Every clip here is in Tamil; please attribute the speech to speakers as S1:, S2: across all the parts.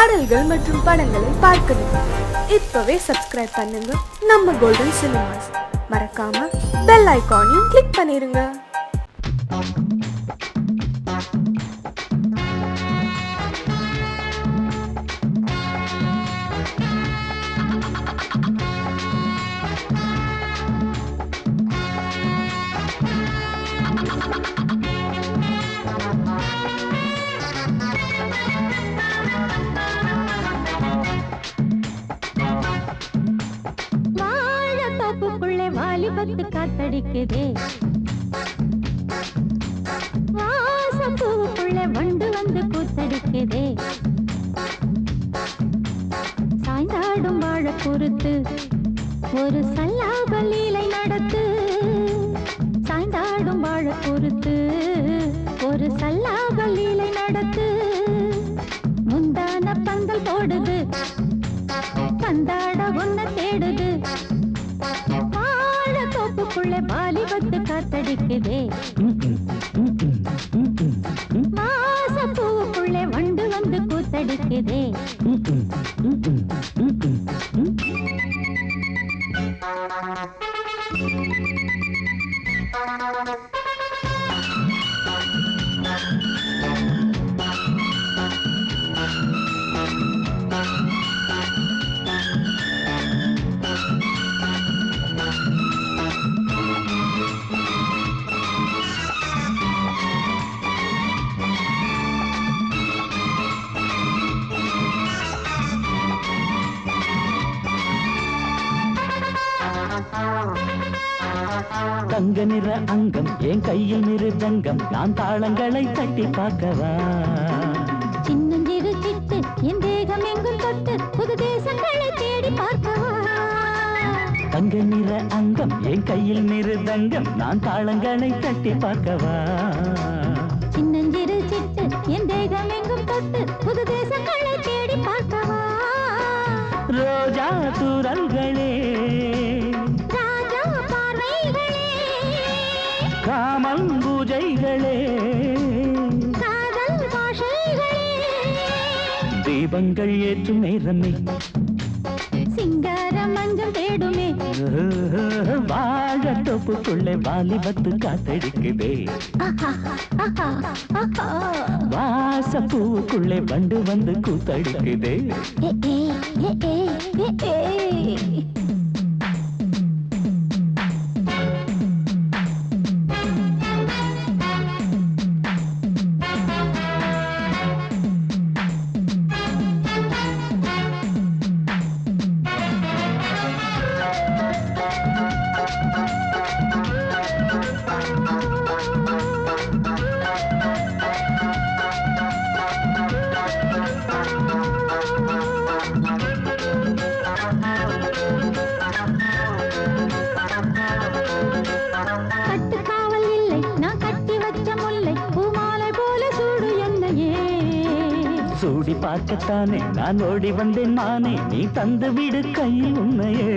S1: பாடல்கள் மற்றும் படங்களை பார்க்கணுமா? இப்பவே சப்ஸ்கிரைப் பண்ணுங்க நம்ம கோல்டன் சினிமாஸ். மறக்காம பெல் ஐகானையும் கிளிக் பண்ணிருங்க.
S2: வாலிபத்து காத்தடிக்குதே, வாசம் பூவுக்குள்ள வண்டு வந்து கூத்தடிக்குதே, சாய்ந்தாடும் வாழ பொறுத்து ஒரு சல்லாப லீலை நடத்து, சாய்ந்தாடும் வாழ பொறுத்து ஒரு சல்லாப லீலை நடத்து, முந்தான பந்தல் போடுது பந்தாட ஒன்ன தேடுது, தோப்புக்குள்ளே வாலிபத்து காத்தடிக்குதே, மாசம் பூவுக்குள்ளே வண்டு வந்து கூத்தடிக்குதே.
S3: தங்க நிற அங்கம் என் கையில் மிருதங்கம், நான் தாளங்களை தட்டி பார்க்கவா,
S2: சின்னஞ்சிறு சிட்டு என் தேகம் எங்கும் தொட்டு புது தேசங்களை தேடி பார்க்கவா,
S3: தங்க நிற அங்கம் என் கையில் மிருதங்கம், நான் தாளங்களை தட்டி பார்க்கவா,
S2: சின்னஞ்சிறு சிட்டு என் தேகம் எங்கும் தொட்டு புது தேசங்களை தேடி பார்க்கவா,
S3: ரோஜா தூரல்களே காமல் பூஜைகளே
S2: காதல் பாஷைகளே,
S3: தீபங்கள் ஏற்றும் நேரமே
S2: சிங்கார மஞ்சள் தேடுமே,
S3: வாழ தொப்புக்குள்ளே வாலிபத்து காத்தடிக்குதே, வாச பூவுக்குள்ளே வண்டு வந்து கூத்தடிக்குதே. சூடி பார்க்கத்தானே நான் ஓடி வந்தேன் மானே, நீ தந்து விடு கையில் உன்னையே,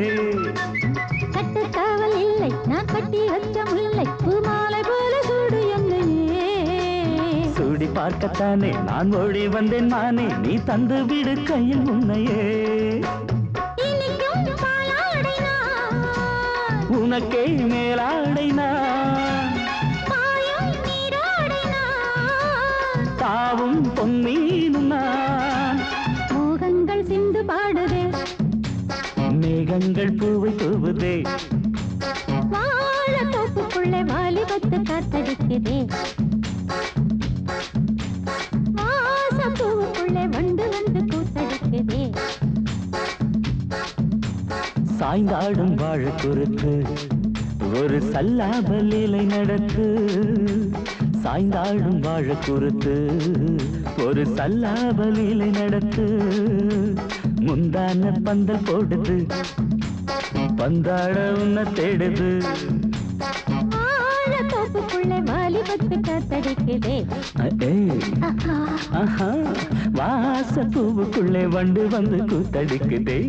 S2: கட்டுக்காவல் இல்லை நான் கட்டி வச்ச முல்லை பூமாலை போல சூடு என்னையே,
S3: சூடி பார்க்கத்தானே நான் ஓடி வந்தேன் மானே, நீ தந்து விடு கையில் உன்னையே, உனக்கே மேலாடை நான் தாவும் பொன்னீனும் நான்,
S2: மோகங்கள் சிந்து பாடுதே
S3: மேகங்கள் பூவை தூவுதே,
S2: வாழ தோப்புக்குள்ளே வாலிபத்து காத்தடிக்குதே, வாச பூவுக்குள்ளே வண்டு வந்து கூத்தடிக்குதே,
S3: சாய்ந்தாடும் வாழ குறுக்கு ஒரு சல்லாப லீலை நடத்து, சாய்ந்தாடும் வாழ குறுத்து ஒரு சல்லாப லீலை நடத்து, முந்தான பந்தல் போடுது பந்தாட உன்ன தேடுது,
S2: வாழ தோப்புக்குள்ளே வாலிபத்து காத்தடிக்குதே,
S3: வாச பூவுக்குள்ளே வண்டு வந்து கூத்தடிக்குதே.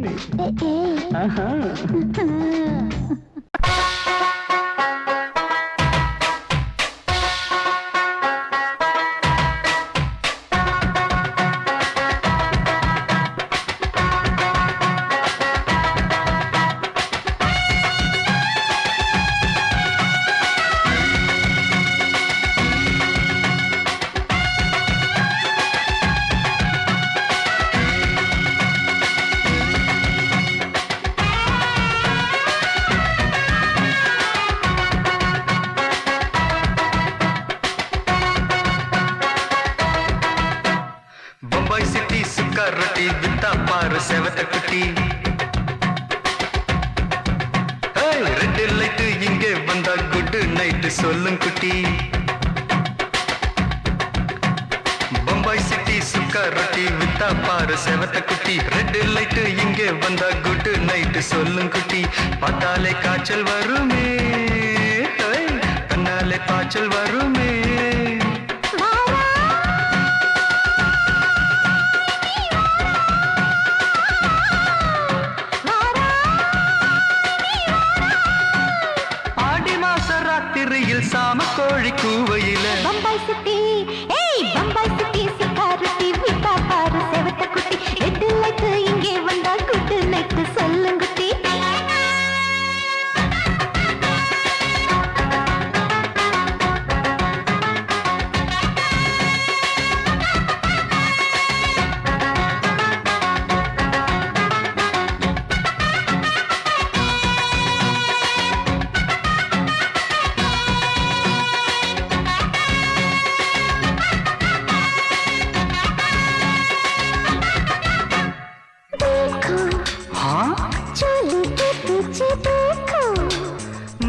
S4: சுக்கா ரொட்டி வித்தா பாரு செவத்த குட்டி. ரெட் லைட் இங்கே வந்தா குட் நைட் சொல்லும் குட்டி. பம்பாய் சிட்டி சுக்கா ரொட்டி வித்தா பாரு செவத்த குட்டி. ரெட் லைட் இங்கே வந்தா குட் நைட் சொல்லும் குட்டி. பார்த்தாலே காய்ச்சல் வருமே, கண்ணாலே பாய்ச்சல் வருமே. சாம கோழி கூவையில
S2: பம்பாய் சிட்டி, ஏய் பம்பாய் சிட்டி சுக்கா ரொட்டி வித்தா பாரு செவத்த குட்டி. ரெட் லைட் இங்கே வந்தா குட் நைட் சொல்லும் குட்டி.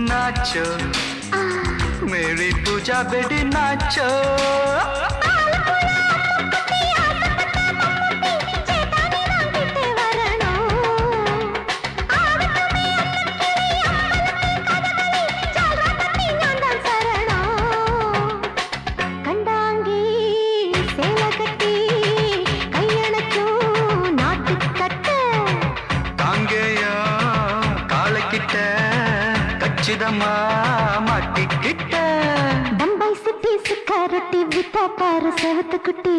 S4: नाचो मेरी पूजा बेटी नाचो. மாட்டிக்கிட்ட
S2: பம்பாய் சிட்டி சுக்கா ரொட்டி வித்தா பாரு செவத்த குட்டி.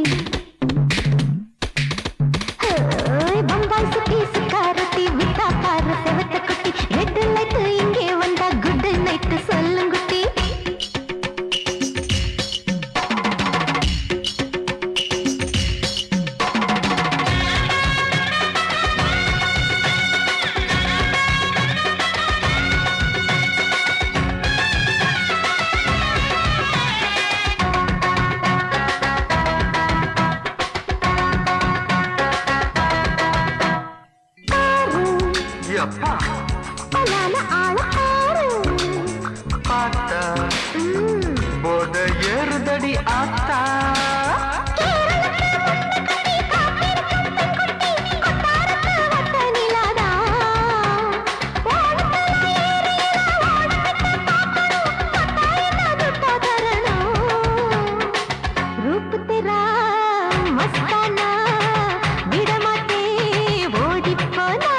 S2: பம்பாய் சிட்டி சுக்கா ரொட்டி வித்தா பாரு செவத்த குட்டி. ரெட் லைட் இங்கே வந்தா குட் நைட் சொல்லும் குட்டி.
S4: பார்த்தா போத ஏறுதடி ஆத்தா.
S2: रूप तेरा मस्ताना विडमाते ओडी पोना.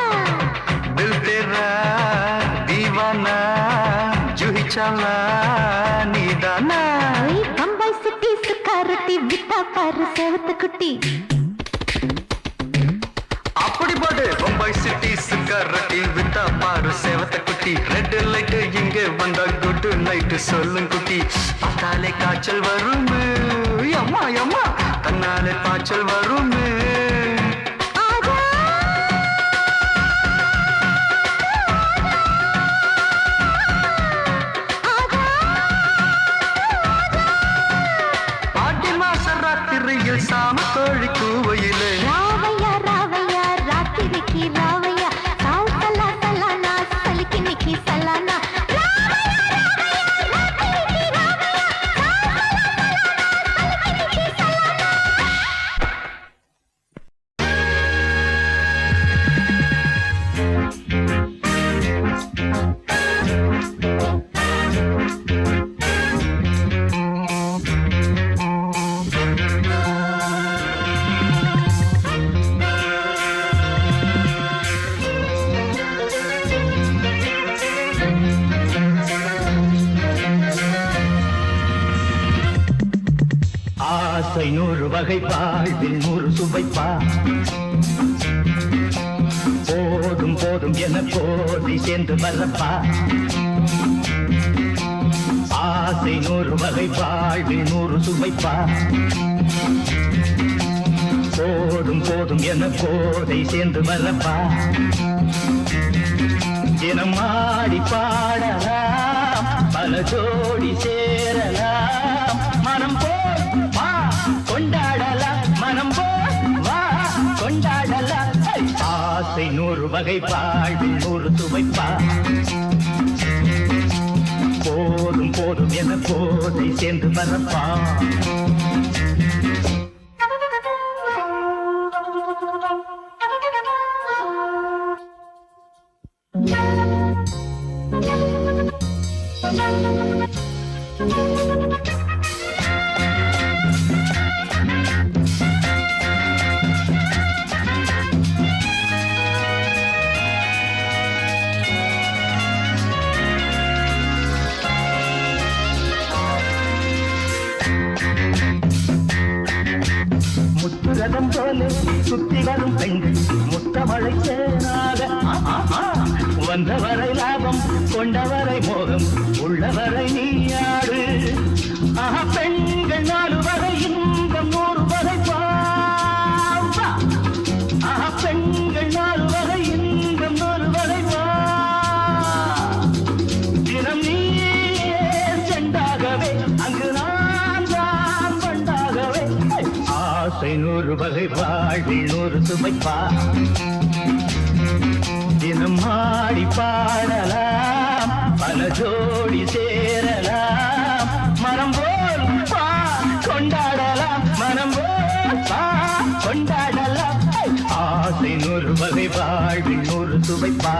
S4: दिल तेरा दीवाना जूही चाला नीदाना.
S2: बम्बई सिटी सुखा रोटी विता पाரு செவத்த குட்டி.
S4: அப்படி போடு பம்பாய் சிட்டி சுக்கா ரொட்டி வித்தா பாரு செவத்த குட்டி. ரெட் லைட் இங்கே வந்தா குட் நைட் சொல்லும் குட்டி. பார்த்தாலே காய்ச்சல் வருமே, அம்மா அம்மா தன்னாலே பாய்ச்சல் வருமே. ஆடி மாச ராத்திரியில் சாம கோழி கூவையிலே
S2: ராவையா ராவையா ராத்திரிக்கு ராவையா சாவு சலா சலானா சலிக்கு நிக்கி சலானா.
S3: ஆசை 100 வகை வாழ்வில் 100 சுவைப்பா. போதும் போதும் என போதை சேர்ந்து வரப்பா. ஆசை 100 வகை வாழ்வில் 100 சுவைப்பா. போதும் போதும் என போதை சேர்ந்து வரப்பா. தினம் ஆடி பாடலாம், பல ஜோடி சேரலாம். மனம் போல் வா கொண்டாடலாம், மனம் போல் வா நூறு வகை வாழ்வில் நூறு சுவைப்பா போதும் போதும் என போதை சேர்ந்து வரப்பா முத்துரதம் போல சுத்தி வரும் பெண்கள் முத்தமழை சேனாக வந்தவரை லாபம் கொண்டவரை மோகம் உள்ளவரை நீயாடு பெண்கள் 4 வரை இன்பம் 100 வரை பாவா பெண்கள் 4 வரை இன்பம் 100 வரை வா தினம் நீ செண்டாகவே அங்கு நான் தான் பண்டாகவே ஆசை 100 வகை வாழ்வில் 100 சுமைப்பா தினம் ஆடி பாடலாம் பல ஜோடி சேரலாம் மனம் போல் பா கொண்டாடலாம் மனம் போல் பா கொண்டாடலாம் ஆசை 100 வகை வாழ்வில் 100 சுவைப்பா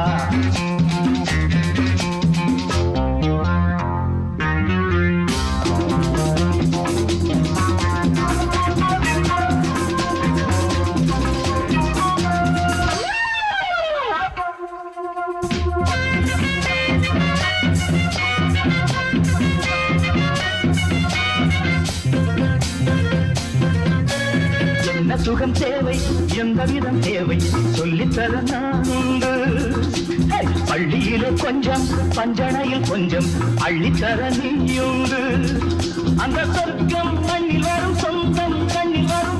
S3: சுகம் தேவை எந்த விதம் தேவை சொல்லித்தர நான் உண்டு பள்ளியிலே கொஞ்சம் பஞ்சனையில் கொஞ்சம் அள்ளித்தர நீயுண்டு அந்த சொர்க்கம் மண்ணில் வரும் சொந்தம் கண்ணில் வரும்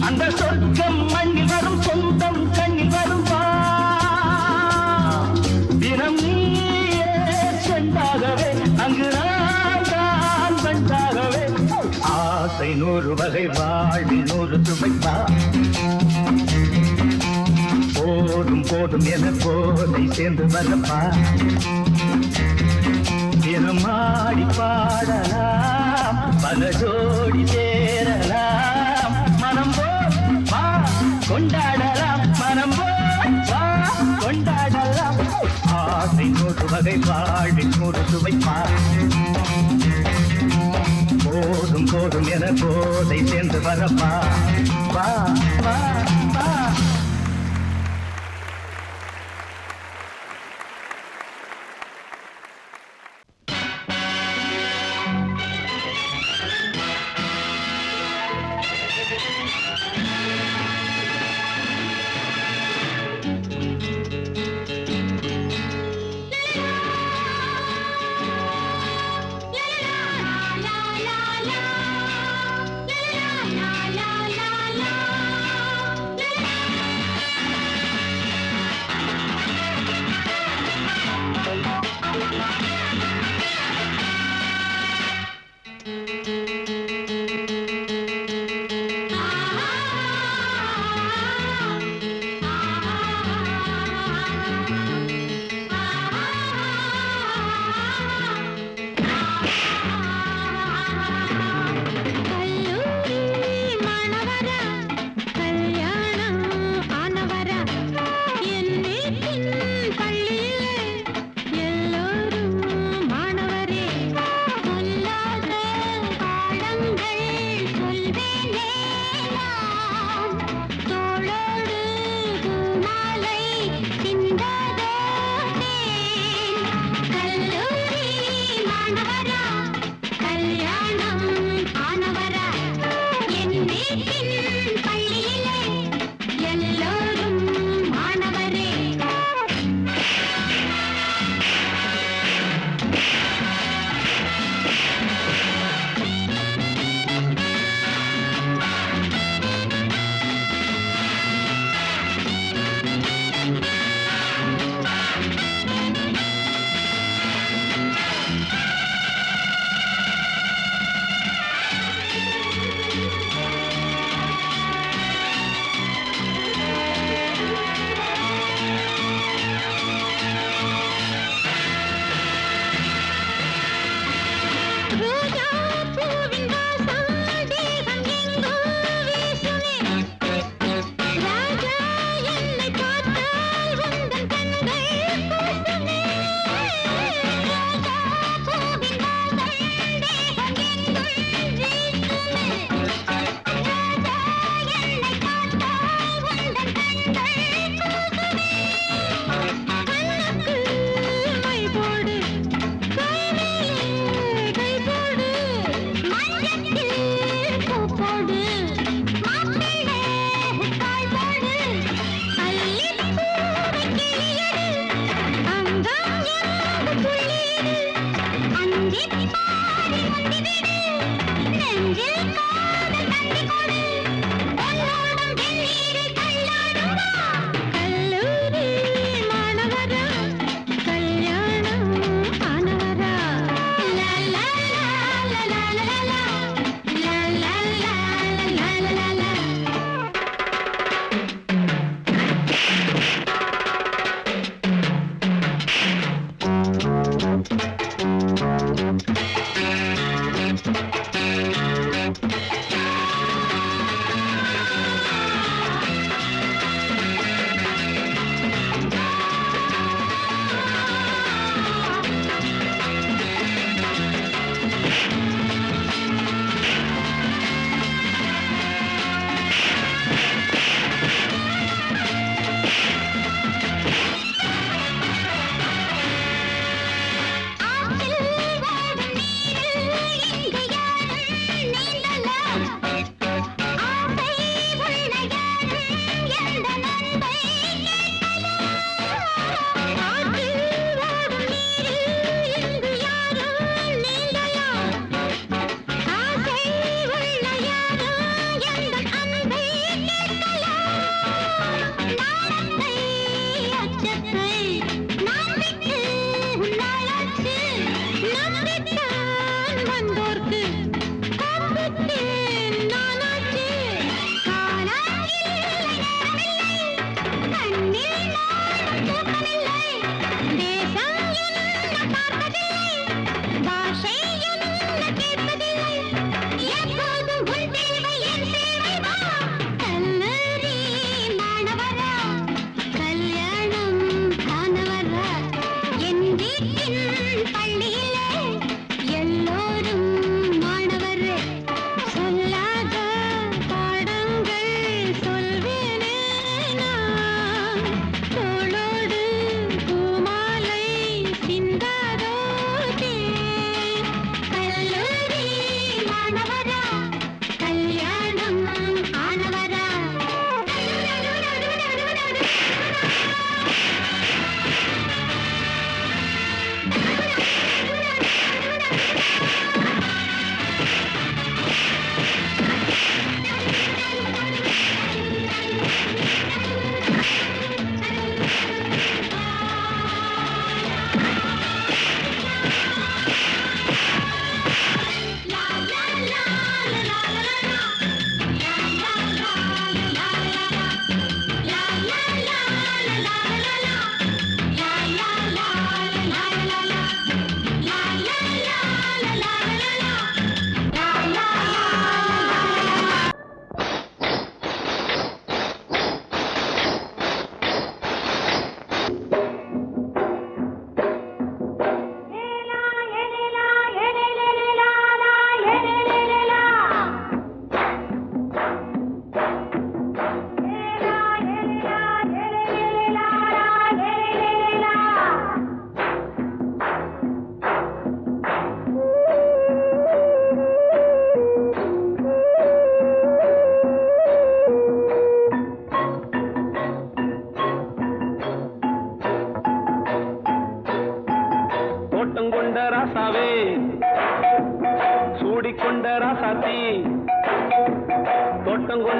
S3: அந்த சொர்க்கம் மண்ணில் வரும் சொந்தம் கண்ணில் வரும் தினம் நீயே சென்றாகவே அங்கு நான் தான் வந்தாகவே ஆசை 100 வகை வாழ்வில் 100 சுவைப்பா போதும் போதும் என போதை சேர்ந்து வரப்பா தினம் ஆடி பாடலாம் பல ஜோடி சேரலாம் மனம் போல் வா கொண்டாடலாம் மனம் போல் வா கொண்டாடலாம் ஆசை 100 வகை வாழ்வில் 100 சுவைப்பா போதும் போதும் என போதை சேர்ந்து வரப்பா வா வா வா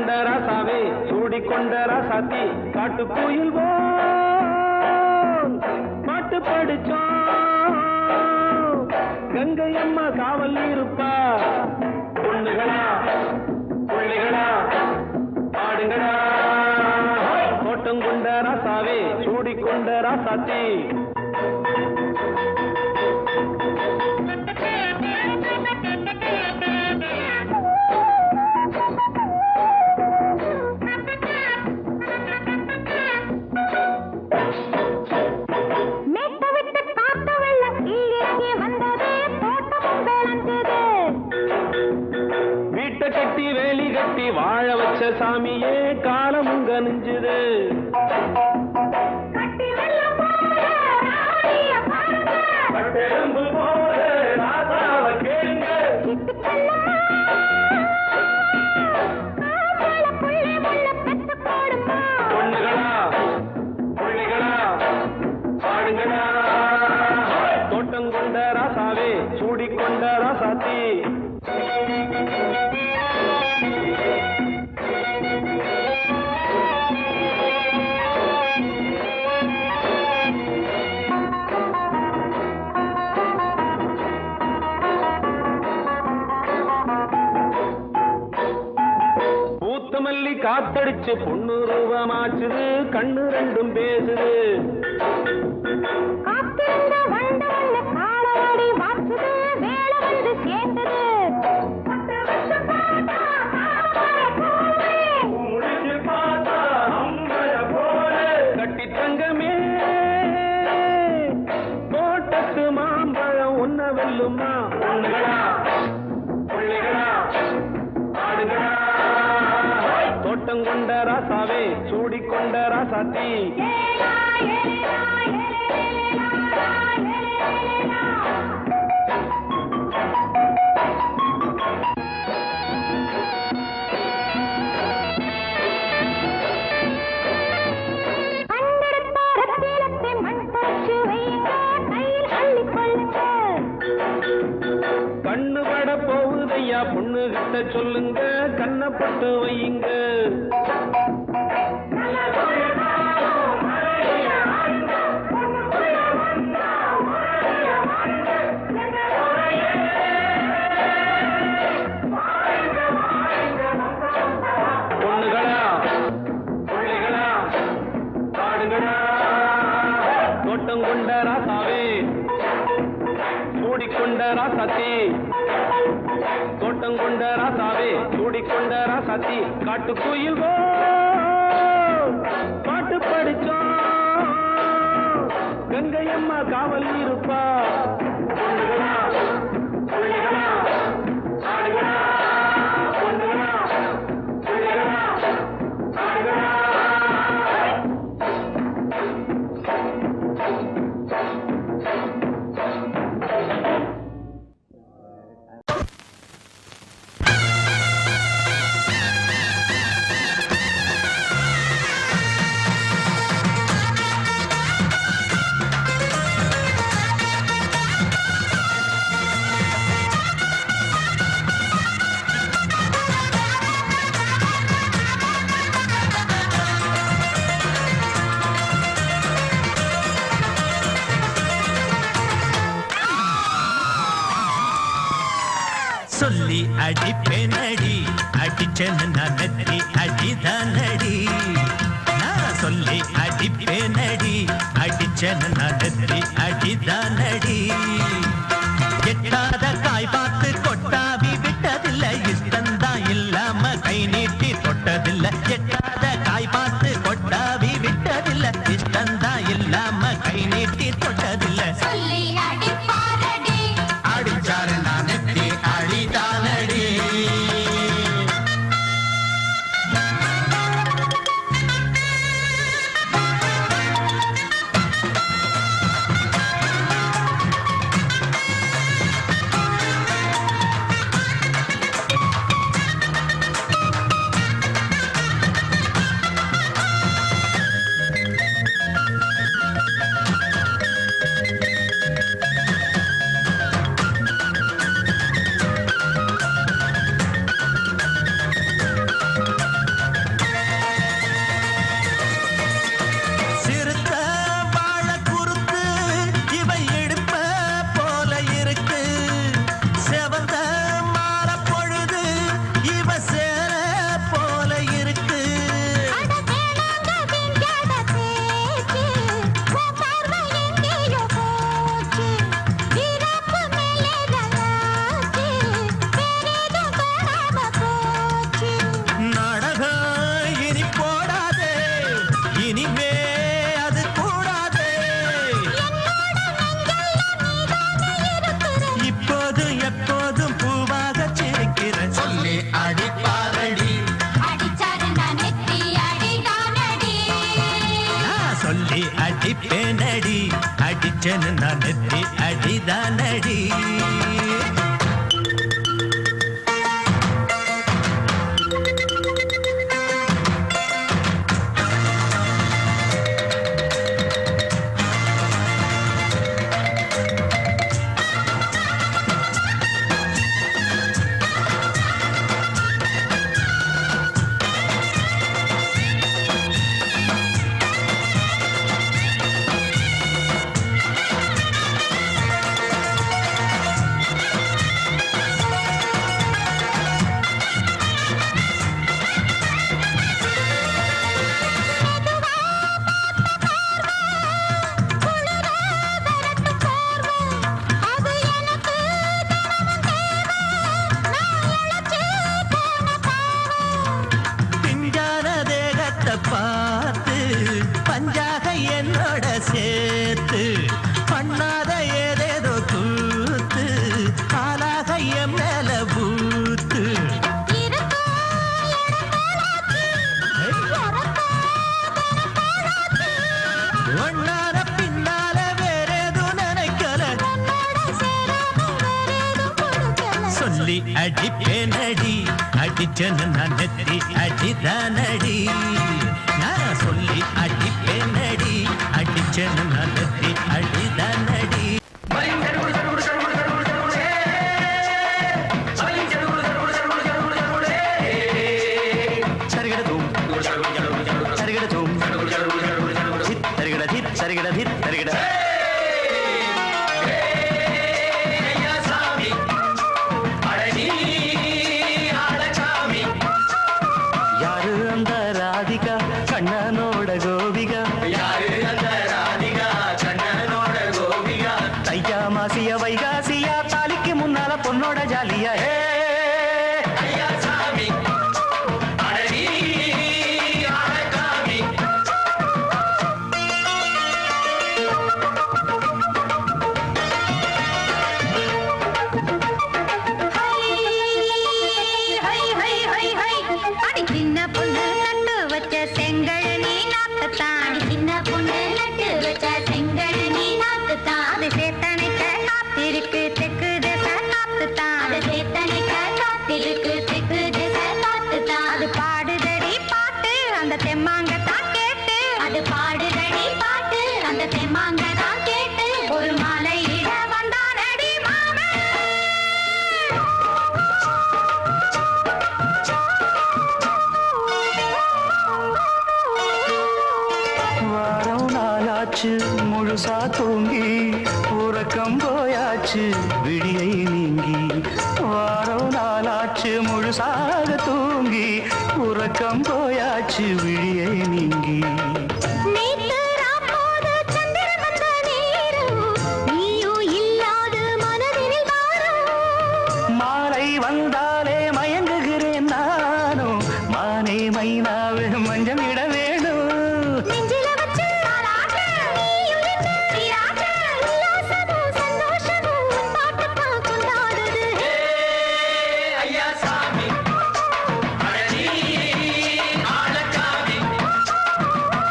S5: கொண்ட ராசாவே சூடிக்கொண்ட ராசாத்தி காட்டு கோயில் பாட்டு படிச்சோம் கங்கை அம்மா காவல் இருப்பா பொண்ணுகளா பிள்ளைகளா ஆடுங்களா தோட்டம் கொண்ட ராசாவே சூடிக்கொண்ட ராசாத்தி கட்டி வேலி கட்டி வாழ வச்ச சாமியே காலமுங்க நெஞ்சுது பொண்ணுகளா பிள்ளைகளா பாடுங்களா தோட்டம் கொண்ட ராசாவே சூடிக்கொண்ட ராசாத்தி மல்லி காத்தடிச்சு பொண்ணு ரூபமாச்சுது கண்ணு ரெண்டும் பேசுது கட்டி தங்கமே தோட்டத்து மாம்பழம் உன்ன வெல்லுமா பொண்ணுகளா பிள்ளைகளா ஆடுகளா தோட்டம் கொண்ட ராசாவே சூடிக்கொண்ட ராசாத்தி கண்ணு பட போகுதையா பொண்ணு கிட்ட சொல்லுங்க கண்ணப்பட்டு வையுங்க பொண்ணுகளா பிள்ளைகளா பாடுங்களா தோட்டம் கொண்ட ராசாவே சூடிக்கொண்ட ராசாத்தி தோட்டம் கொண்ட ராசாவே சூடிக்கொண்ட ராசாத்தி காட்டு கோயில் பாட்டு படிச்சோம் கங்கை அம்மா காவல் இருப்பா பொண்ணுகளா பிள்ளைகளா ஆடுகளா பொண்ணுகளா பிள்ளைகளா ஆடுகளா
S6: சொல்லி அடிப்பேனடி அடிச்சேன்னு நான் நெத்தி அடிதானடி நான் சொல்லி அடிப்பேனடி அடிச்சேன்னு நான் நெத்தி அடிதானடி எட்டாத காய் பார்த்து கொட்டாவி விட்டதில்லை இஷ்டந்தான் இல்லாம கை நீட்டி தொட்டதில்லை எட்டாத காய் பார்த்து கொட்டாவி விட்டதில்லை இஷ்டந்தான் இல்லாம கை நீட்டி தொட்டதில்லை அடிச்சாரு நான் நெத்தி அடிதானடி அடிப்பேனடி அடிச்சனு நான் நெத்தி அடிதானடி பார்த்து பஞ்சாக என்னோட சேர்த்து பண்ணாத ஏதேதோ கூத்து ஆளாக என் மேல பூத்து ஒன்னார பின்னால வேறேதோ நினைக்கல சொல்லி அடிப்பேனடி அடிச்சனு நான் நெத்தி அடிதானடி நான் சொல்லி அடிப்பேனடி அடிச்சனு நான் நெத்தி அடிதானடி
S3: யாரு அந்த ராதிகா கண்ணனோட கோபிகா தையா மாசிய வைகாசியா தாலிக்கு முன்னால பொண்ணோட ஜாலியா
S2: சின்ன பொண்ணு நட்டு வச்ச செங்கல் நீ நாட்டுத்தான் சின்ன பொண்ணு நட்டு வச்ச செங்கல் நீ நாட்டுத்தான் அது சேத்தனைக்க காத்திருக்கு தெற்கு திசை காத்துத்தான் அது சேத்தனைக்க காத்திருக்கு தெற்கு திசை காத்துத்தான் அது பாடுதடி பாட்டு அந்த தெம்மாங்கத்தான் கேட்டு அது பாடுதடி பாட்டு அந்த தெம்மாங்கத்தான் கேட்டு ஒரு மாலையிட வந்தானடி மாமே
S3: வாரம் நாளாச்சு முழுசா தூங்கி உறக்கம் போயாச்சு விடியை நீங்கி வாரம் நாளாச்சு முழுசாக தூங்கி உறக்கம் போயாச்சு விடியை நீங்கி
S2: நேத்து ராப்போது சந்திரன் வந்த நேரம் நீயும் இல்லாது மனதினில் வாரம்
S3: மாலை வந்தாலே மயங்குகிறேன் நானும் மானே மைனாவே மஞ்சம் இட வேணும்
S2: நெஞ்சில வச்சு தாலாட்ட நீயும் என்று நீராட்ட உல்லாசமும் சந்தோஷமும் உன் பாட்டுத்தான் கொண்டாடுது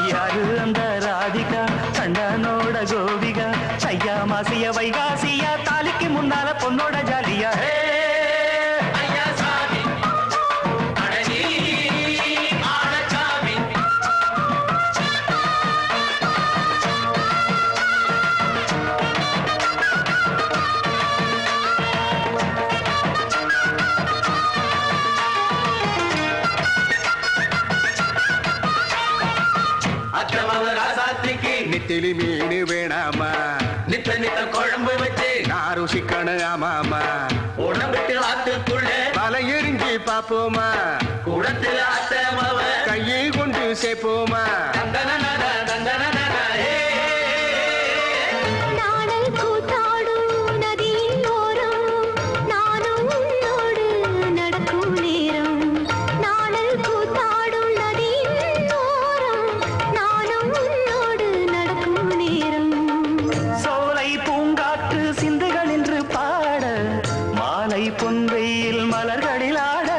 S3: யாரு அந்த ராதிகா கண்ணனோட கோபிகா ஐயா மாசிய வைகாசியா தாலிக்கு முன்னால பொண்ணோட ஜாலியா
S7: நெத்திலி மீன் வேணாமா
S6: நித்த நித்த குழம்பு வச்சு
S7: நான் ருசிக்கணும் ஆமாமா
S6: உடம்புக்கு ஆத்துக்குள்ள
S7: பல எரிஞ்சு பாப்போமா
S6: குடத்துல அத்தமவ
S7: கையை கொண்டு சேர்ப்போமா
S6: தந்தன தந்தன
S2: நாடல் கூத்தாடும் நதியின் ஓரம் நானும் உன்னோடு நடக்கும் நேரம் நாடல் கூத்தாடும் நதியின் ஓரம் நானும் உன்னோடு நடக்கும் நேரம்
S3: சோலை பூங்காற்று சிந்துகள் என்று பாட மாலை பொன்வெயில் மலர்களில் ஆட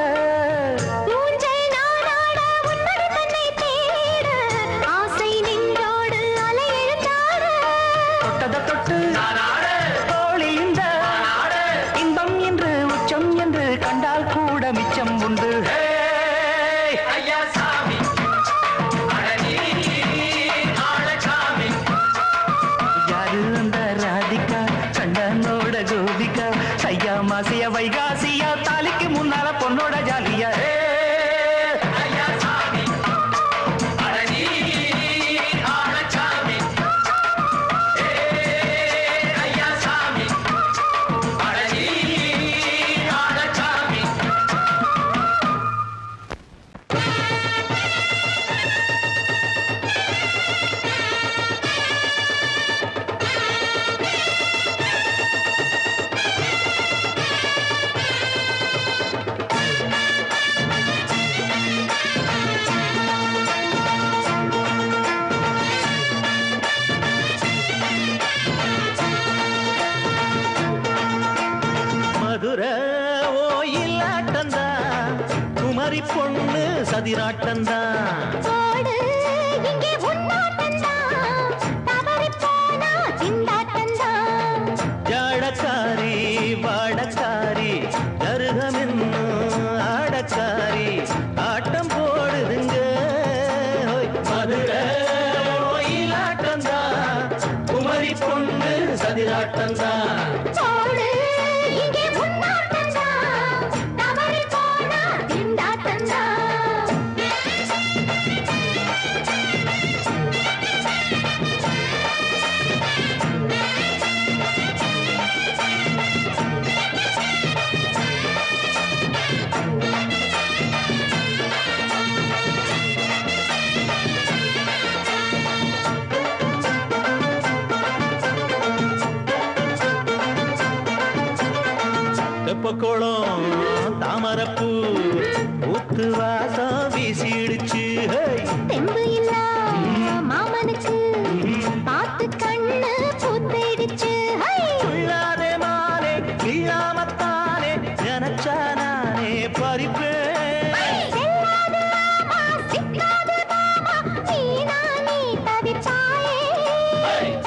S2: ஊஞ்சல் நானாட உன்னடி தன்னை தேட ஆசை நின்றோடு அலையெழ
S6: குமரி பொண்ணு சதிராட்டந்தான்
S2: போடு இங்கே உன்னாட்டந்தான் தவறி போனா திண்டாட்டந்தான்
S6: ஜாடக்காரி வாடக்காரி கருகமென்னு ஆடக்காரி ஆட்டம் போடுதுங்க ஹோய், மதுரை கோயிலாட்டந்தான் குமரி பொண்ணு சதிராட்டந்தான்
S2: போடு இங்கே உன்னாட்டந்தான் தவறி போனா திண்டாட்டந்தான்
S6: தெப்பக்குளம் தாமரப்பூ ஊத்து வாசம் வீசிடுச்சு ஹேய்.
S2: தெம்பு இல்ல மாமனுக்கு பார்த்து கண்ணு பூத்திடுச்சு ஹை!
S6: துள்ளாதே மானே வீழாமத்தானே நினைச்சா நானே பறிப்பேன்
S2: செல்லாது மாமா, சிக்காது மாமா, நீனா நீ தவிப்பாயே.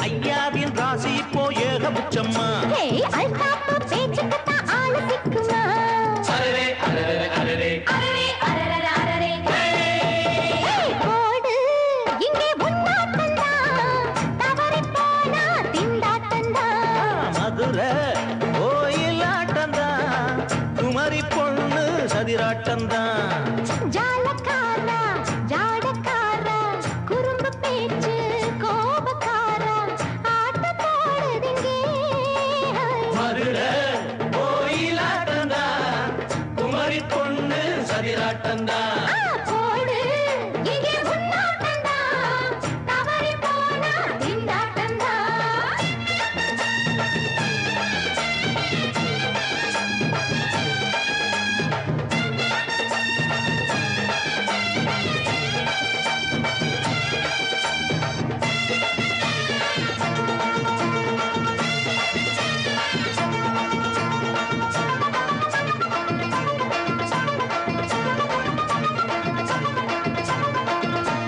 S6: ஐயாவின் ராசி இப்போ ஏகபுச்சம்மா
S2: ஹே, அல்தாப்பு பேச்சுக்குத்தான் ஆளு சிக்குமா? அரரே, அரரே. ஹே, போடு, இங்கே உன்னாட்டந்தான், தவறிப் போனா திண்டாட்டந்தான்.
S6: மதுரை கோயிலாட்டந்தான் குமரி பொண்ணு சதிராட்டந்தான்
S2: ஜாலக்காரா, ஜாடக்காரா, குறும்பு பேச்சு, கோபக்காரா, ஆட்டம் போடுதிங்கே.
S6: மதுரை கோயிலாட்டந்தான் குமரி பொண்ணு சதிராட்டந்தான்
S2: போடு, இங்கே உன்னாட்டந்தான், தவறிப் போனா திண்டாட்டந்தான்.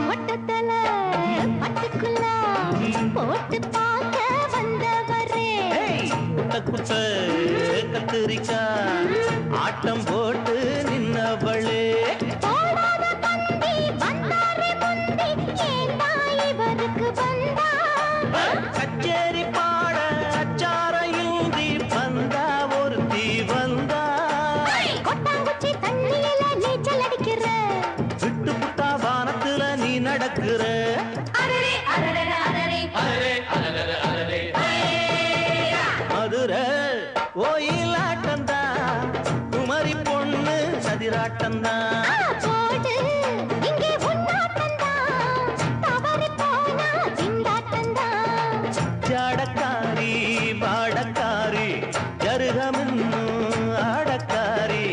S2: மொட்டத்தல பட்டுக்குள்ள போட்டு பார்க்க வந்தவரே.
S6: குட்ட குட்ட கத்திரிக்கா ஆட்டம் போட்டு நின்னவளே
S2: போடாத பந்தி வந்தாரே முந்தி, ஏண்டா இவருக்கு வந்தா?
S6: கச்சேரி பாட அச்சார இன்றி வந்தா ஒருத்தி வந்தா
S2: கொட்டாங்குச்சி தண்ணியில நீச்சல் அடிக்கிற.
S6: விட்டு புட்டா வானத்துல நீ நடக்கிற
S2: அரரே, அரரே, அரரே.
S6: மதுரை கோயிலாட்டந்தா குமரி பொண்ணு சதிராட்டந்தா
S2: போடு, இங்கே உன்னாட்டந்தான், தவறிப் போனா திண்டாட்டந்தான்.
S6: ஜாடக்காரி வாடக்காரி ஜருகமின்னு ஆடக்காரி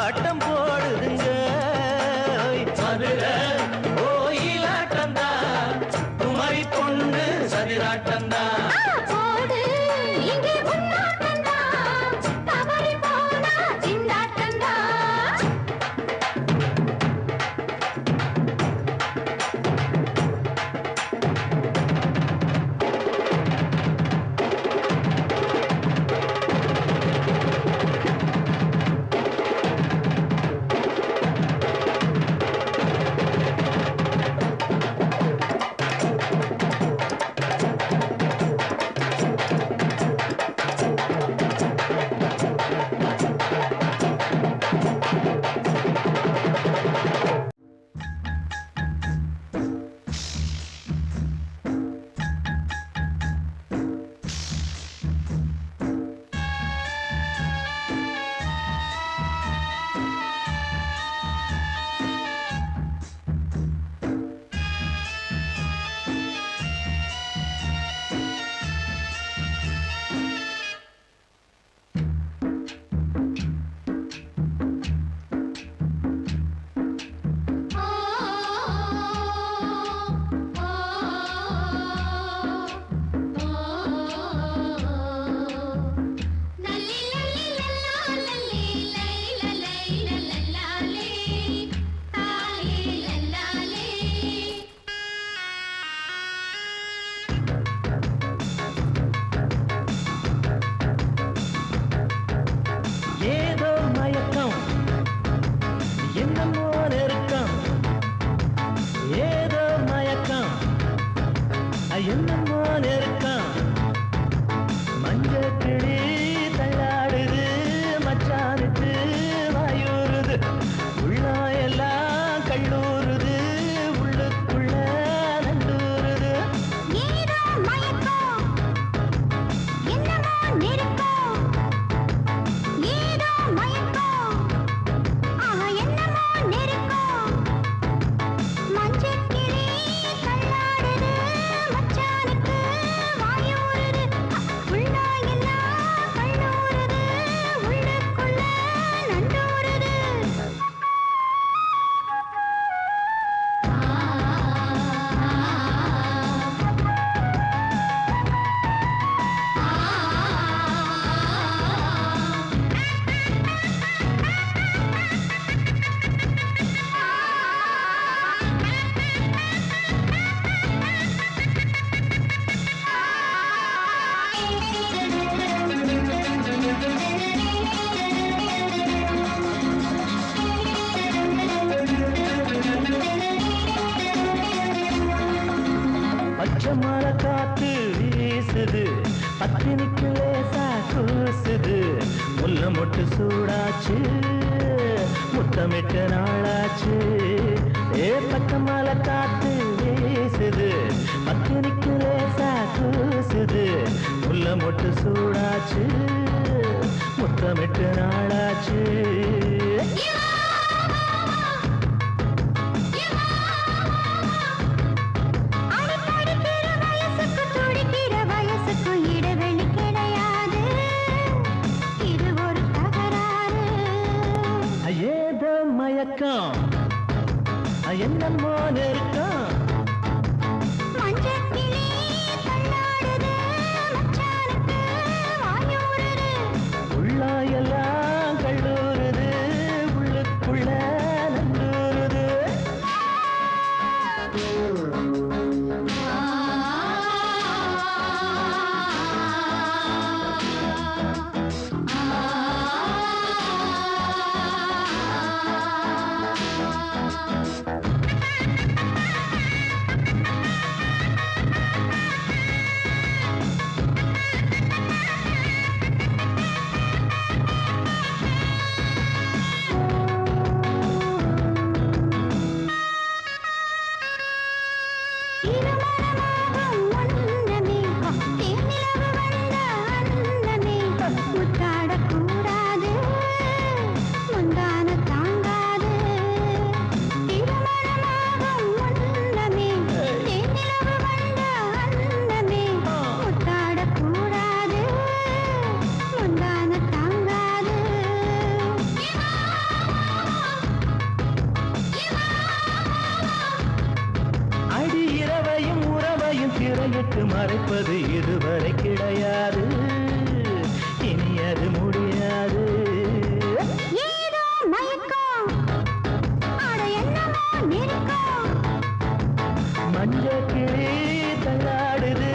S6: ஆட்டம் போடுதுங்க மதுரை கோயிலாட்டந்தா குமரி பொண்ணு சதிராட்டந்தா
S2: போடு, இங்கே உன்னாட்டந்தான், தவறிப் போனா திண்டாட்டந்தான்.
S3: மர காத்து வீசுது பத்தினிக்கு லேசா கூசுது முல்ல மொட்டு சூடாச்சு முத்தமிட்ட நாளாச்சு ஏ பக்க மர காத்து வீசுது பத்தினிக்கு லேசா கூசுது முல்ல மொட்டு சூடாச்சு முத்தமிட்ட நாளாச்சு மயக்கம் என்னமோ நெருக்கம் உள்ளாயெல்லாம் கல்லூருது உள்ளுக்குள்ள நந்தூருது திரையிட்டு மறைப்பது இதுவரை கிடையாது இனி அது முடியாது மஞ்ச கிளி தள்ளாடுது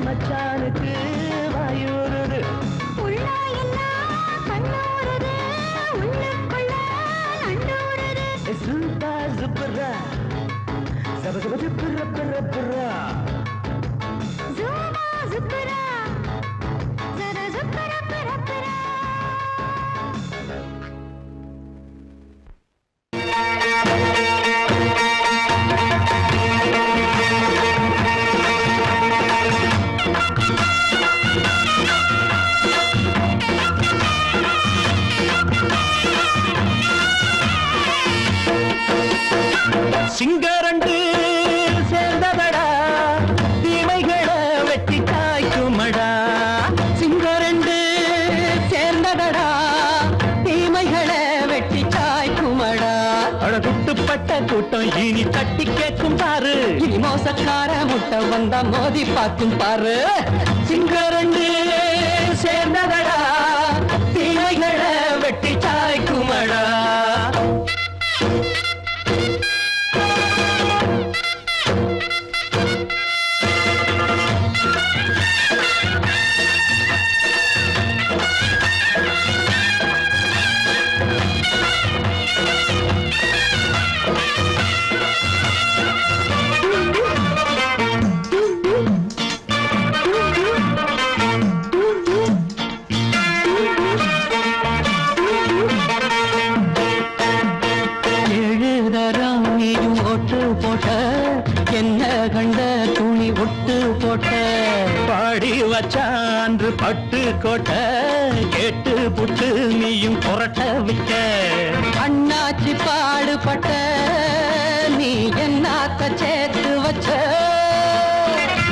S3: மச்சானுக்கு வாயூருது சுப்பா சுப்பரா சப சப சுப்பர பர பரா சிங்கரண்டு சேர்ந்ததடா தீமைகளை வெட்டி காய்க்குமடா சிங்கரண்டு சேர்ந்ததடா தீமைகளை வெட்டி காய்க்குமடா அழகுட்டுப்பட்ட கூட்டம் இனி தட்டி கேட்கும் பாரு இனி மோசக்கார முட்டை வந்தா மோதி பார்க்கும் பாரு சிங்கரண்டு சேர்ந்ததடா தீமைகளை வெட்டி காய்க்குமடா பாடி வச்சான்று பட்டு கோட்டை கேட்டு புட்டு நீயும் புரட்ட விட்ட அண்ணாச்சி பாடுபட்ட நீ என்னாத்த சேர்த்து வச்ச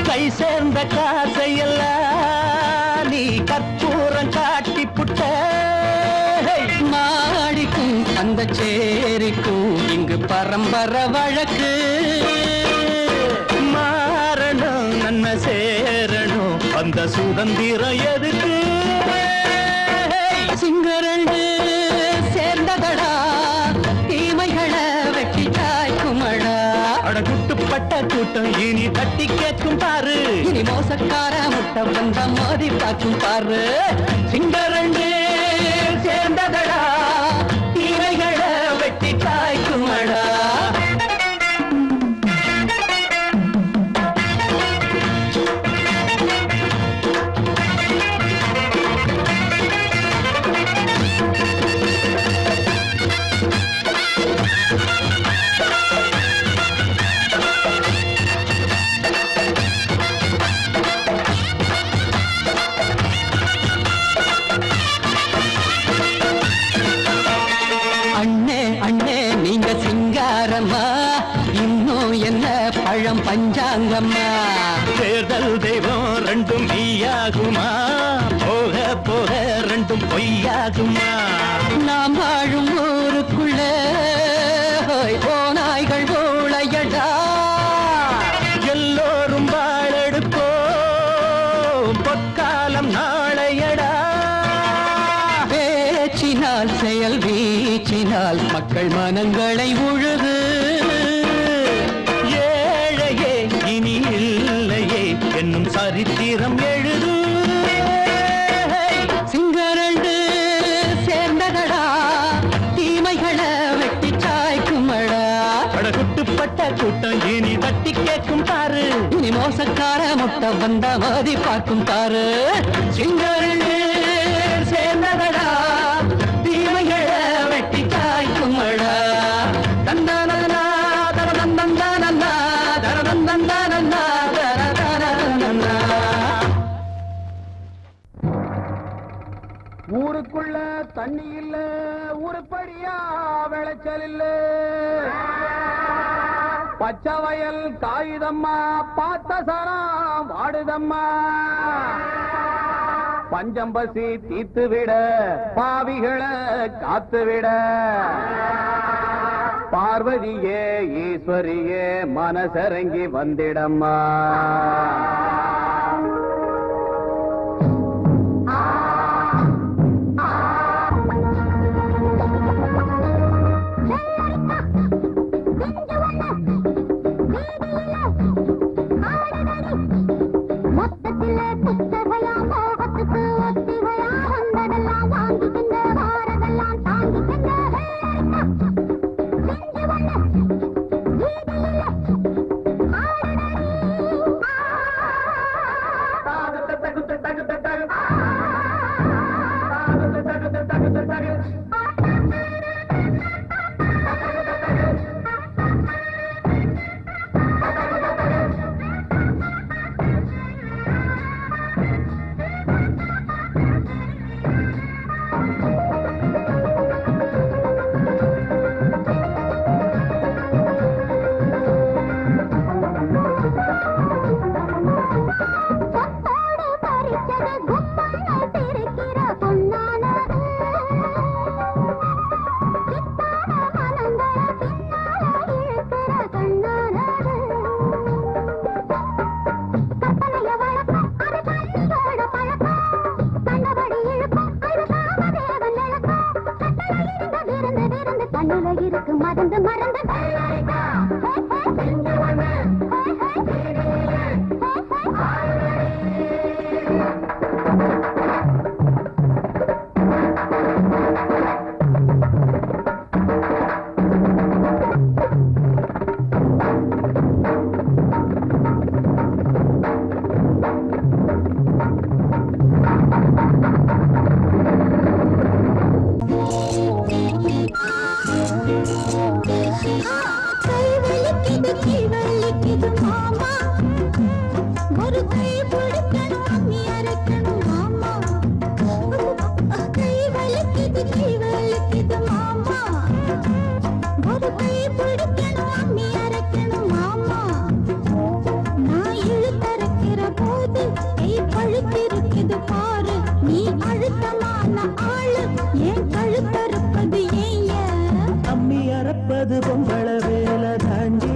S3: கை சேர்ந்த காசையெல்லாம் நீ கற்பூரம் காட்டி புட்ட மாடிக்கும் அந்த சேரிக்கும் இங்கு பரம்பரை வழக்கு மாறணும் நன்மை சேரணும் அந்த சுதந்திரம் எதுக்கு சிங்கரண்டு சேர்ந்ததடா தீமைகளை வெட்டி காய்க்குமடா அடகுட்டுப்பட்ட கூட்டம் இனி தட்டி கேட்கும் பாரு இனி மோசக்கார முட்டை வந்த மோதி பார்க்கும் பாரு சிங்கரண்டு சேர்ந்ததடா தீமைகளை வெட்டி காய்க்குமடா
S6: என்ன பழம் பஞ்சாங்கம்மா
S3: தேர்தல் தெய்வம் ரெண்டும் மெய்யாகுமா போக போக ரெண்டும் பொய்யாகுமா
S6: நாம் வாழும் ஊருக்குள்ள போனாய்கள் ஊழையடா
S3: எல்லோரும் வாழெடுப்போம் பொற்காலம் நாளையடா
S6: பேச்சினால் செயல் வீச்சினால் மக்கள் மனங்களை உழுது
S3: ஏழையே இனி இல்லையே என்னும் சரித்திரம் எழுது
S6: சிங்கரண்டு சேர்ந்ததடா தீமைகளை வெட்டி சாய்க்குமடா
S3: படகுட்டுப்பட்ட கூட்டம் இனி தட்டி கேட்கும் பாரு
S6: இனி மோசக்கார முட்டை வந்த மதி பார்க்கும் தாரு சிங்கரண்டு சேர்ந்ததடா தீமைகளை வெட்டி சாய்க்குமடா தந்தானனா தரதந்தந்தானன்னா தரதந்தந்தானன்னா தரதந்தந்தானன்னா
S7: ஊருக்குள்ள தண்ணி இல்ல உருப்படியா விளைச்சல் இல்ல பச்சை வயல் காயுதம்மா பார்த்த சரம் வாடுதம்மா பஞ்சம் பசி தீத்து விட பாவிகளை காத்து விட பார்வதியே ஈஸ்வரியே மனசரங்கி வந்திடம்மா
S2: மொத்தத்தில புத்தகையா மோகத்துக்கு ஒத்திகையா வந்ததெல்லாம் வாங்கிக்கின்ற வாரதெல்லாம் தாங்கிக்கின்ற செஞ்சு வந்த வீதியில கொத்தோடு பறிச்சது குப்பனை பிரிக்கிற பொன்னானது சித்தான மனங்களை பின்னால இழுக்கிற கண்ணானது கற்பனைய வழக்கம் அது கண்ணியோட பழக்கம் கண்டபடி இழுக்கும் அது காமதேவன் இழக்கம் கட்டளை இருந்து விருந்து விருந்து கண்ணுல இருக்கு மறந்து மறந்து கை வலிக்குது மாமா ஒரு கை பிடிக்கணும் அம்மி அரைக்கணும் மாமா கை வலிக்குது மாமா ஒரு கை பிடிக்கணும் அம்மி அரைக்கணும் மாமா நான் இழுத்தரைக்கிற போது கை பழுத்திருக்குது பாரு நீ அழுத்தமான ஆளு ஏன் கழுத்தறுப்பது ஏன்
S3: அம்மி அறப்பது பொம்பள வேலை தாண்டி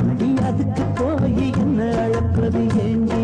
S3: அடி அதுக்கு போய் என்ன அழப்பது ஏண்டி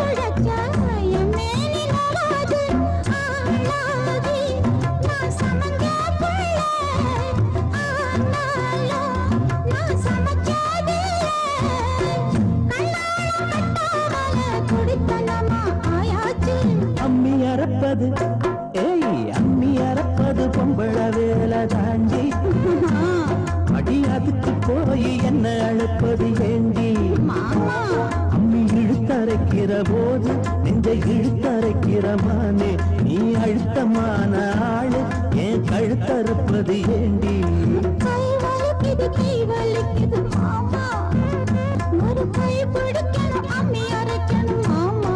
S2: குழைச்சா என் மேனி நோகாது. ஆளாகி நான் சமஞ்ச புள்ள. ஆனாலும் நான் சமைச்சதில்லை. கண்ணால கட்டாமல குடித்தனமா ஆயாச்சு.
S6: அம்மி அறப்பது அம்மி அறப்பது பொம்பள வேலை தாண்டி அடி அதுக்கு போய் என்ன அழைப்பது ஏண்டி
S2: மாமா
S6: அம்மி இழுத்தரைக்கிற போது நெஞ்சை இழுத்தரைக்கிற மானே நீ அழுத்தமான ஆளு ஏன் கழுத்தறுப்பது ஏண்டி
S2: கை வலிக்குது மாமா. ஒரு கை பிடிக்கணும் அம்மி அரைக்கணும் மாமா.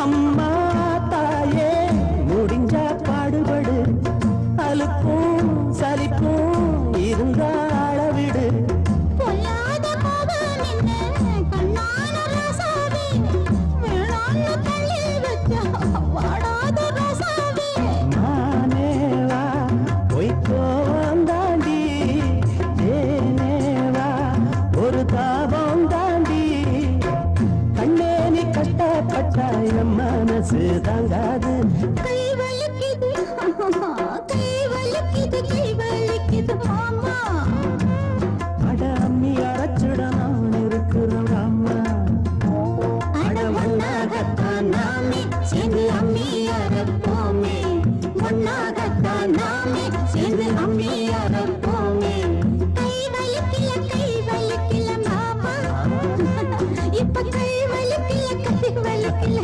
S6: அம்மா தாயே முடிஞ்சா பாடுபடு அலுப்பும் சலிப்பும் இருந்தா அளவிடு
S2: பொல்லாத கோபம் என்ன கண்ணான ரசாவே. வேணான்னு தள்ளி வச்சா வாடாத ரசாவே.
S6: மானேவா பொய்க்கோவம் தாண்டி ஏனேவா ஒரு தாபம் தாண்டி கண்ணே நீ கஷ்டப்பட்டா என் மனசு தாங்காது
S2: கை வலிக்குது கை வலிக்குது மாமா.
S6: அட அம்மி அரைச்சுட நான் இருக்கிறேன் அம்மா
S2: அட ஒன்னாகத்தான் நாமே சேர்ந்து அம்மி அரைப்போமே. ஒன்னாகத்தான் நாமே சேர்ந்து அம்மி அரைப்போமே. கை வலிக்கல மாமா. இப்ப கை வலிக்கல.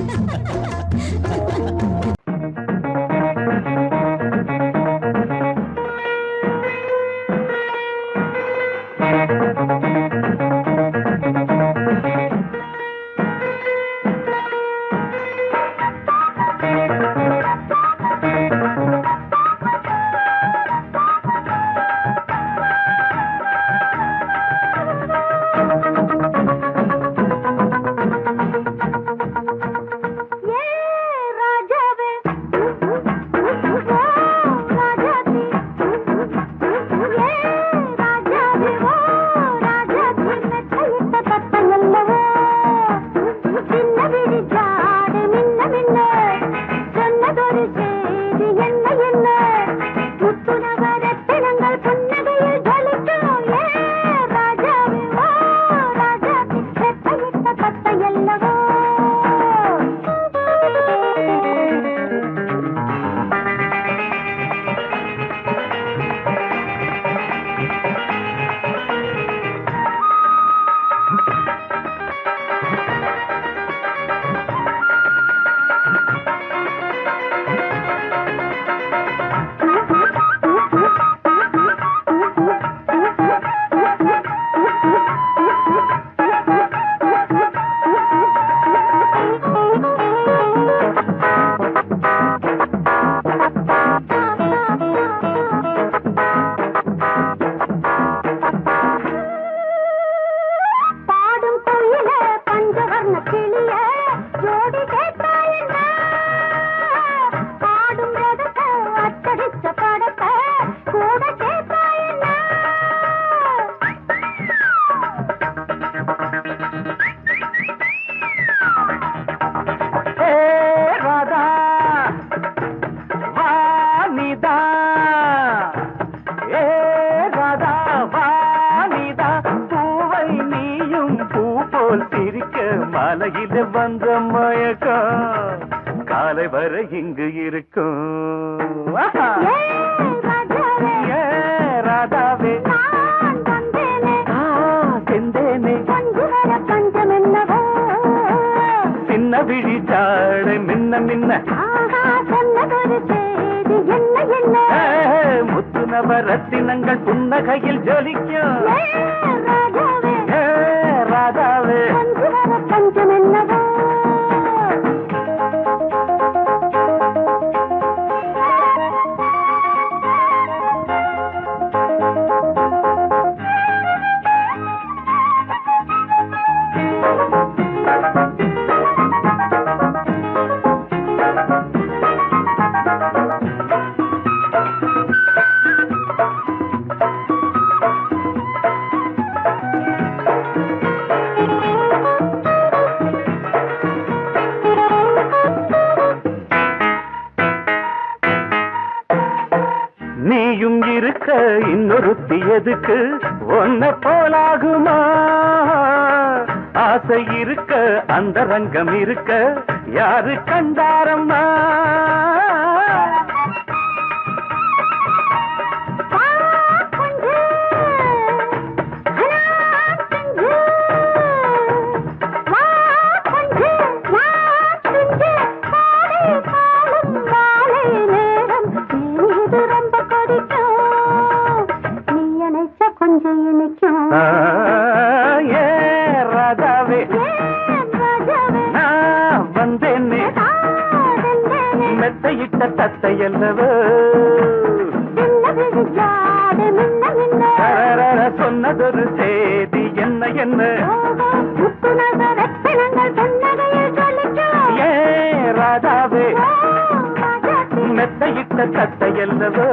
S3: மாலையில வந்த மயக்கம் காலை வரை இங்கு இருக்கும் ராதாவே செந்தேனே சின்ன விழி சாடை மின்ன மின்ன முத்து நவரத்தினங்கள் புன்னகையில் ஜொலிக்கும் ராதாவே நீயும் இருக்க இன்னொருத்தி எதுக்கு ஒன்ன போலாகுமா ஆசை இருக்க அந்த ரங்கம் இருக்க யாரு கண்டாரம்மா ராதாவே நான் வந்தேனே மெத்தையிட்ட தத்தையல்லவோ சொன்னதொரு செய்தி என்ன என்ன ஏ ராதாவே மெத்தையிட்ட தத்தையல்லவோ